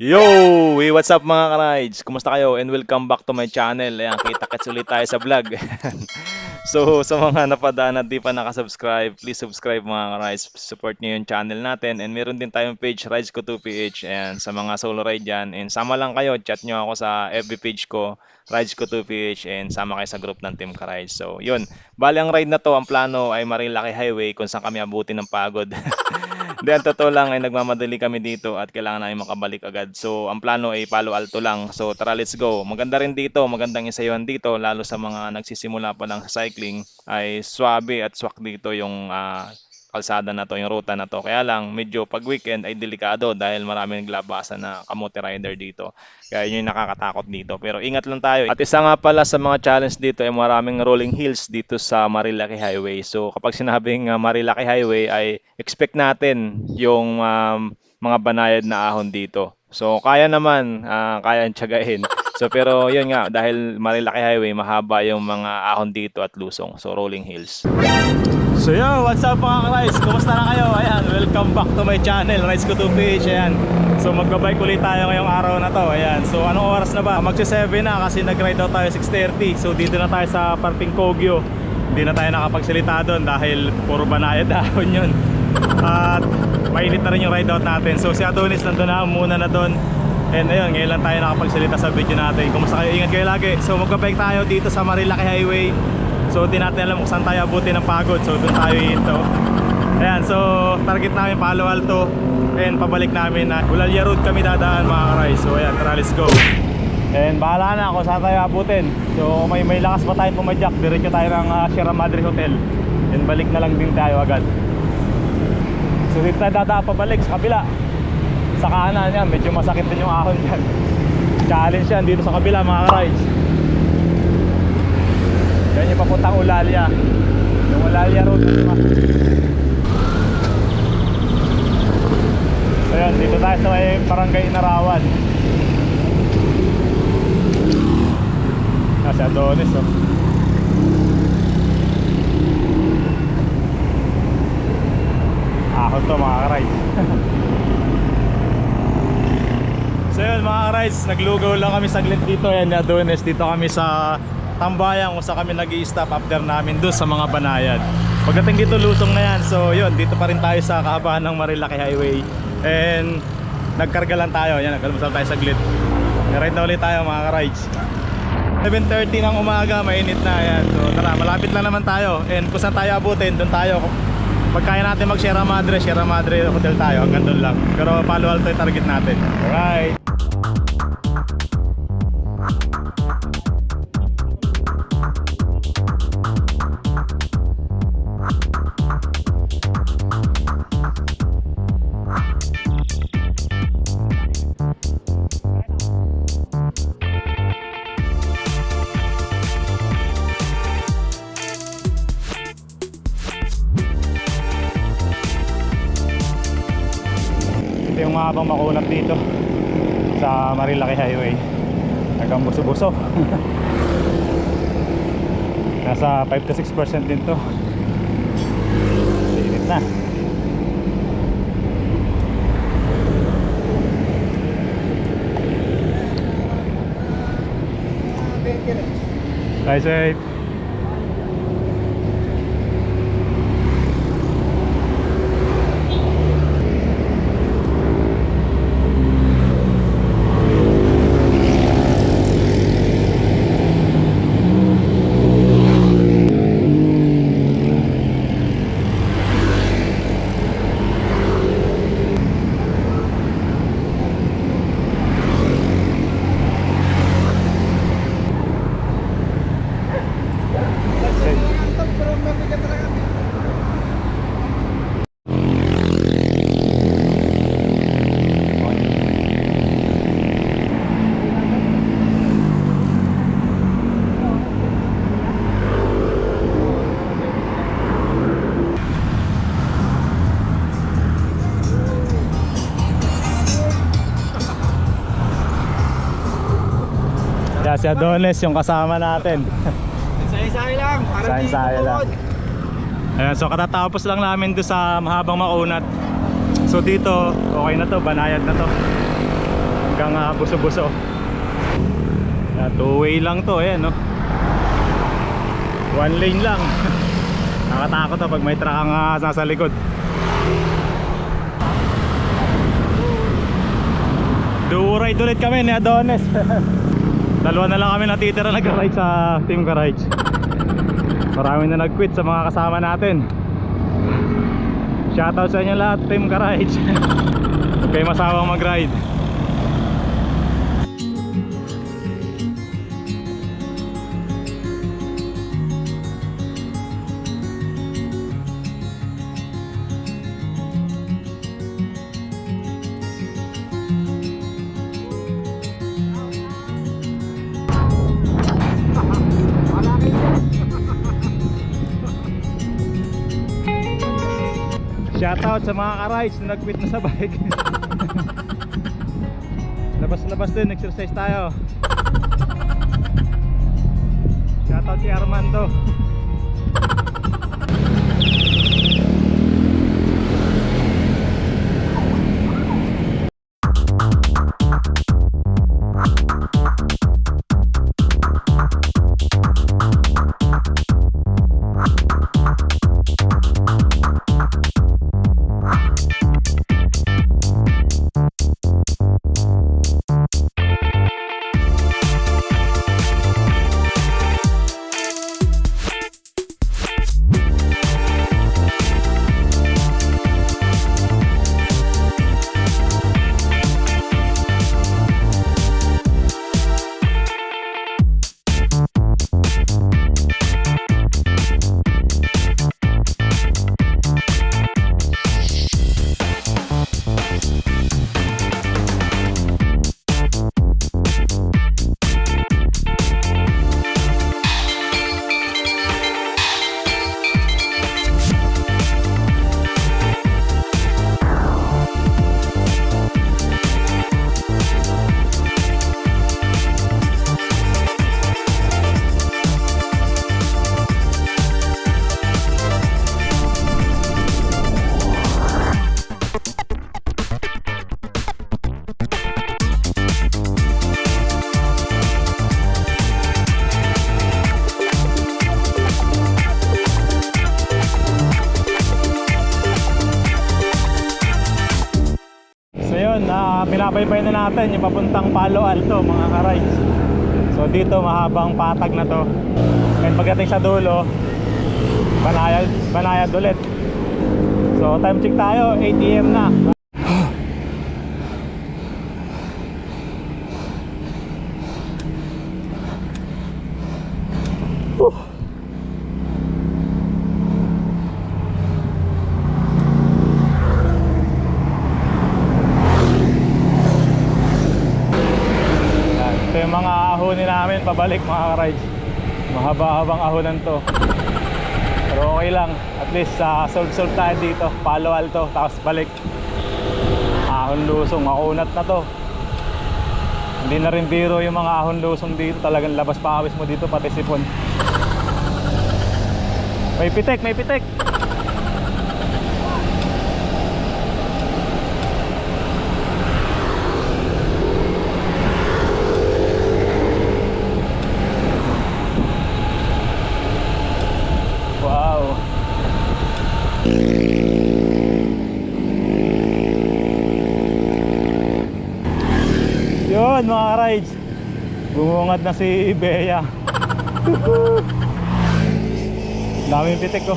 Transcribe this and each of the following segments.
Yo! Hey, what's up mga ka-rides? Kumusta kayo? And welcome back to my channel. Ayan, kita-kits ulit tayo sa vlog. So, sa mga napadaan at di pa nakasubscribe, please subscribe mga ka-rides. Support nyo yung channel natin. And meron din tayong page, Rides ko 2PH. Ayan, sa mga solo ride dyan. And sama lang kayo, chat nyo ako sa FB page ko, Rides ko 2PH. And sama kayo sa group ng Team Ka-rides. So, yun. Bali ang ride na to, ang plano ay Marilaki Highway kung saan kami abutin ng pagod. Hindi, ang totoo lang ay nagmamadali kami dito at kailangan namin makabalik agad. So, ang plano ay Palo Alto lang. So, tara, let's go. Maganda rin dito, magandang isayuhan dito, lalo sa mga nagsisimula pa lang sa cycling, ay swabe at swak dito yung kalsada na to, yung ruta na to. Kaya lang, medyo pag weekend ay delikado dahil maraming naglabasan na kamote rider dito. Kaya yun yung nakakatakot dito. Pero ingat lang tayo. At isa nga pala sa mga challenge dito ay maraming rolling hills dito sa Marilaki Highway. So kapag sinabing Marilaki Highway ay expect natin yung mga banayad na ahon dito. So kaya naman, kaya tiyagain. So pero yun nga, dahil Marilaki Highway, mahaba yung mga ahon dito at lusong. So rolling hills. So yo, what's up mga ka-rides? Kumusta na kayo? Ayan, welcome back to my channel, Rides ko 2PH. Ayan, so magbabike ulit tayo ngayong araw na to. Ayan, so anong oras na ba? Magsi-7 na kasi nag-ride out tayo 6:30. So dito na tayo sa parting Kogyo. Hindi na tayo nakapagsalita doon dahil puro banayad dahon yun. At mainit na rin yung ride out natin. So si Adonis nandun na, muna na doon. And ayun, ngayon lang tayo nakapagsalita sa video natin. Kumusta kayo? Ingat kayo lagi. So magbabike tayo dito sa Marilaki Highway. So di natin alam kung saan tayo abutin ng pagod. So doon tayo ito. Ayan, so target namin Palo Alto. And pabalik namin na Gulalya Road kami dadaan mga ka-rides. So ayan, tara, let's go. And bahala na kung saan tayo abutin. So may lakas pa tayo pumadyak. Diretso tayo ng Sierra Madre Hotel. And balik na lang din tayo agad. So dito tayo dadaan pabalik sa kabila. Sa kanan yan, medyo masakit din yung ahon dyan. Challenge yan dito sa kabila mga ka-rides. Yan yung papuntang Ulalia. Yung Ulalia Road na diba? So yan, dito tayo sa may Barangay Narawan. Kasi Adonis oh. Ahon to mga ka-rides. So yun mga ka-rides, naglugaw lang kami saglit dito. Yan, Adonis, dito kami sa tambayan kung saan kami nag-i-stop after namin doon sa mga banayad. Pagdating dito lusong na yan. So yun, dito pa rin tayo sa kahabaan ng Marilaki Highway. And nagkarga lang tayo. Yan, nagkalmasal tayo saglit. Ride na ulit tayo mga ka-rides. 7:30 ng umaga, mainit na yan. So tara, malapit lang naman tayo. And kung saan tayo abutin, doon tayo. Pag kaya natin mag Sierra Madre Hotel tayo. Hanggang doon lang. Pero Palo Alto yung target natin. Alright. Yung mahabang makunat dito sa Marilaki Highway, hanggang buso-buso. Nasa 5 to 6% din to. Init na. Bye safe. Yeah, si Adonis yung kasama natin. Say-say lang, para di Say-say lang. tutuod. Ayan, so katatapos lang namin doon sa mahabang makunat. So dito, okay na to, banayad na to. hanggang Buso-Buso. Two-way lang to, ayan no. One lane lang. Nakatakot to pag may truck ang nasa likod. Do-ride ulit kami ni Adonis. Dalawa na lang kami natitira nag-ride sa Team Garage. Marami na nag-quit sa mga kasama natin. Shoutout sa inyo lahat, Team Garage. Huwag kayo masawang mag-ride. Shoutout sa mga ka-rides na nag-quit na sa bike. Labas-labas din, exercise tayo. Shoutout si Armando. Pinabaybay na natin yung papuntang Palo Alto mga ka-rides. So dito mahabang patag na to. And pagdating sa dulo, banayad ulit. So time check tayo, 8 AM na. Ito yung mga ahonin namin pabalik mga ka-rides. Mahaba-habang ahonan to. Pero okay lang, at least solve tayo dito. Palo Alto, tapos balik. Ahon lusong, makunat na to. Hindi na rin biro yung mga ahon lusong dito. Talagang labas pawis mo dito pati sipon. May pitik, may pitik. Wow. Yun mga rides, bumungad na si Bea. Daming pitik ko.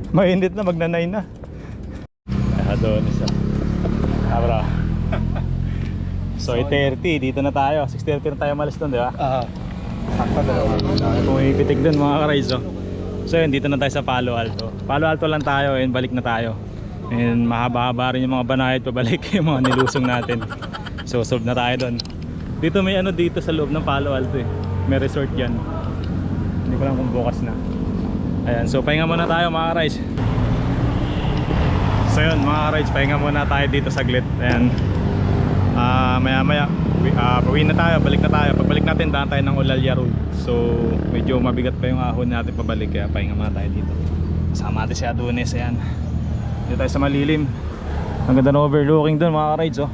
Mainit na, magna-9 na. Adonis bro. So 8:30, dito na tayo. 6:30 na tayo malis doon, di ba? Sakto dalawa. Pumipitik doon mga ka-rides oh. So yun, dito na tayo sa Palo Alto. Palo Alto lang tayo and balik na tayo. And mahaba-haba rin yung mga banayad pabalik, yung mga nilusong natin. So solve na tayo doon. Dito may ano dito sa loob ng Palo Alto eh. May resort yan. Hindi ko lang kung bukas na. Ayan, so pahinga muna tayo mga ka-rides. So yun mga ka-rides, pahinga muna tayo dito saglit. And maya maya pauwi na tayo, balik na tayo. Pagbalik natin daan tayo ng Olalia Road. So medyo mabigat pa yung ahon natin pabalik, kaya pahinga muna tayo dito. Kasama natin si Adonis, ayan. Dito tayo sa malilim. Ang ganda ng overlooking doon mga ka-rides, oh.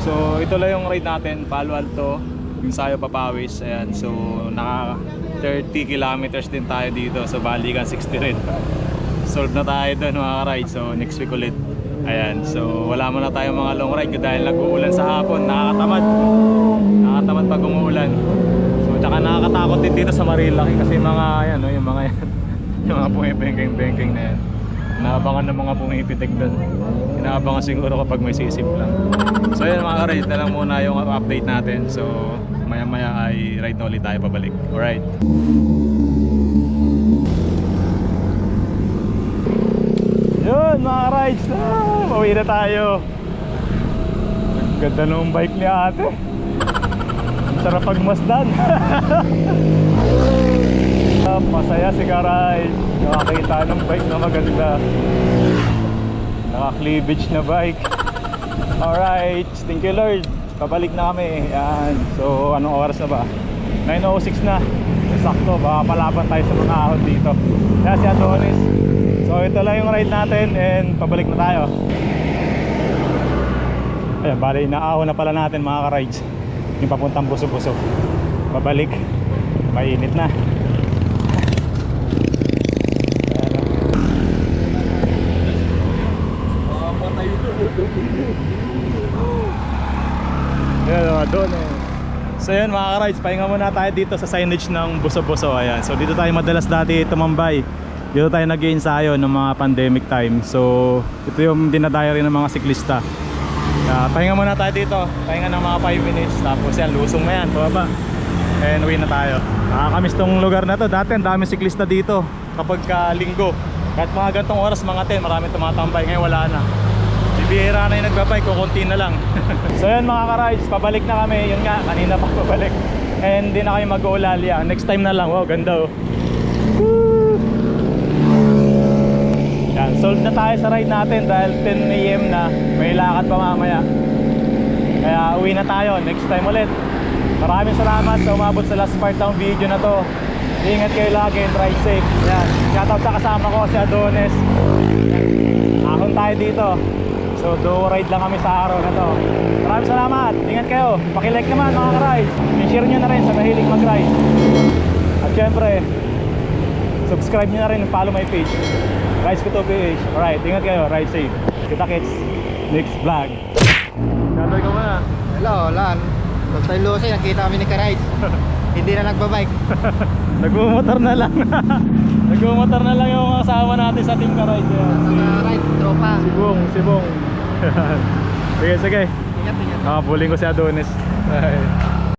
So ito lang yung ride natin, Palo Alto, Ensayo, Papawis. Ayan, so naka 30 kilometers din tayo dito. So balikan 60 rin. Solve na tayo doon mga ka-ride. So next week ulit. Ayan, so wala muna tayong mga long ride dahil nag-uulan sa hapon. Nakakatamad pag umuulan. So tsaka nakakatakot din dito sa Marilaki kasi mga yan, no, yung mga yan, yung mga pumipengking na yan. Inaabangan ng mga pumipitik doon. Inaabangan siguro kapag may sisip lang. So yan mga ka-ride, na lang muna yung update natin. So maya maya ay ride na ulit tayo pabalik. Alright. Yun mga rides, pauwi na tayo. Ang ganda ng bike ni ate. Ang sarap pagmasdan. Masaya si Karay. Nakakita ng bike na maganda. Naka-cleavage na bike. Alright, thank you Lord. Pabalik na kami. Yan. So anong oras na ba? 9:06 na. Sakto, baka palaban tayo sa mga ahon dito. Yan si Adonis. So ito lang yung ride natin and pabalik na tayo. Ayan, bali inaahon na pala natin mga ka-rides. Yung papuntang Buso-Buso. Pabalik, mainit na. Ayan, doon eh. So yun mga ka-rides, pahinga muna tayo dito sa signage ng Buso-Buso. Ayan, so dito tayo madalas dati tumambay. Dito tayo nag-ensayo ng mga pandemic time. So ito yung dinadayo rin ng mga siklista. Pahinga muna tayo dito. Pahinga ng mga 5 minutes. Tapos yan, lusong na yan, pababa. And uwi na tayo. Nakakamiss tong lugar na to. Dati ang dami siklista dito kapag linggo. Kahit mga gantong oras, mga 10, maraming tumatambay. Ngayon wala na. Bibihira na yung nagbabike, kukunti na lang. So yun mga ka-rides, pabalik na kami. Yun nga, kanina pa pabalik. And di na kayo mag-Olalia. Next time na lang. Wow, ganda oh. Yan, solve na tayo sa ride natin dahil 10 AM na. May lakad pa mamaya. Kaya uwi na tayo, next time ulit. Maraming salamat sa umabot sa last part ng video na to. Ingat kayo lagi and ride safe. Yan, shoutout sa kasama ko si Adonis. Ahon tayo dito. So do ride lang kami sa araw na to. Maraming salamat, ingat kayo. Pakilike naman mga ka-ride. I-share nyo na rin sa mahilig mag-ride. At syempre, subscribe nyo na rin and follow my page, Rides Ko To PH. Alright, ingat kayo, ride safe. Kita kits next vlog. Katoy ka muna. Hello, Lan. Pag tayo Lucy, nakita kami ni Ka-Rides. Hindi na nagbabike. Nagmumotor na lang. Nagmumotor na lang yung kasama natin sa Team Ka-Ride. Ka-Rides, tropa. Sibong. Sige. Ingat. Buling ko si Adonis.